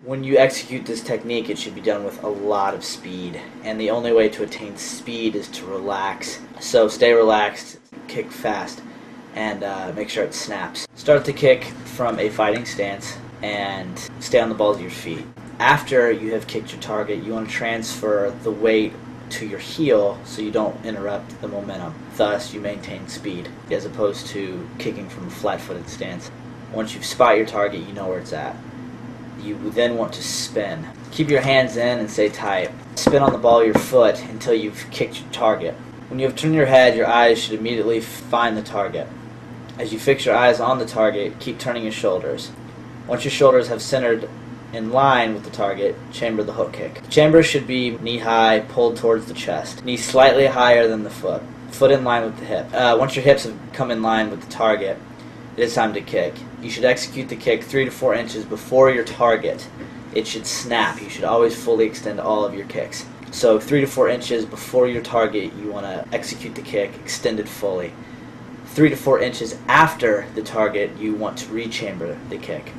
When you execute this technique, it should be done with a lot of speed, and the only way to attain speed is to relax. So stay relaxed, kick fast, and make sure it snaps. Start the kick from a fighting stance and stay on the balls of your feet. After you have kicked your target, you want to transfer the weight to your heel so you don't interrupt the momentum. Thus, you maintain speed as opposed to kicking from a flat-footed stance. Once you've spot your target, you know where it's at. You then want to spin. Keep your hands in and stay tight. Spin on the ball of your foot until you've kicked your target. When you have turned your head, your eyes should immediately find the target. As you fix your eyes on the target, keep turning your shoulders. Once your shoulders have centered in line with the target, chamber the hook kick. The chamber should be knee-high, pulled towards the chest. Knee slightly higher than the foot. Foot in line with the hip. Once your hips have come in line with the target, it is time to kick. You should execute the kick 3 to 4 inches before your target. It should snap. You should always fully extend all of your kicks. So 3 to 4 inches before your target, you want to execute the kick, extend it fully. 3 to 4 inches after the target, you want to rechamber the kick.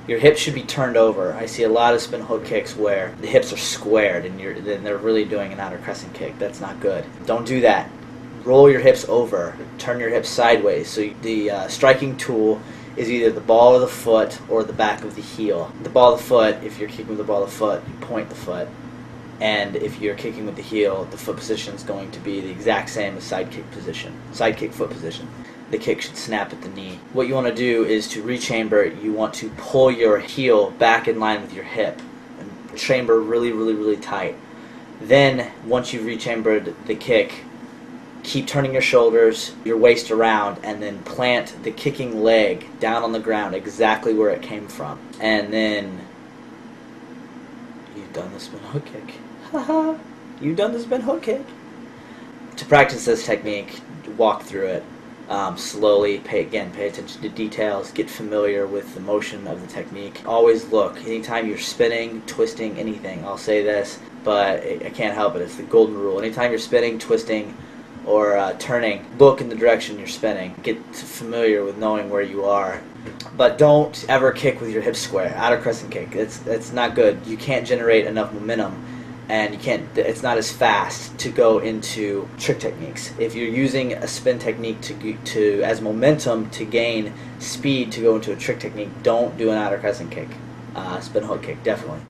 Your hips should be turned over. I see a lot of spin hook kicks where the hips are squared and then they're really doing an outer crescent kick. That's not good. Don't do that. Roll your hips over. Turn your hips sideways. So the striking tool is either the ball of the foot or the back of the heel. The ball of the foot, if you're kicking with the ball of the foot, you point the foot. And if you're kicking with the heel, the foot position is going to be the exact same as side kick position, side kick foot position. The kick should snap at the knee. What you want to do is to rechamber, you want to pull your heel back in line with your hip and chamber really, really, really tight. Then, once you've rechambered the kick, keep turning your shoulders, your waist around, and then plant the kicking leg down on the ground exactly where it came from. And then you've done the spin hook kick. Haha! You've done the spin hook kick. To practice this technique, walk through it slowly. Pay attention to details. Get familiar with the motion of the technique. Always look. Anytime you're spinning, twisting, anything. I'll say this, but I can't help it. It's the golden rule. Anytime you're spinning, twisting, or turning, look in the direction you're spinning. Get familiar with knowing where you are. But don't ever kick with your hips square. Outer crescent kick. It's not good. You can't generate enough momentum, and you can't. It's not as fast to go into trick techniques. If you're using a spin technique to as momentum to gain speed to go into a trick technique, don't do an outer crescent kick. Spin hook kick, definitely.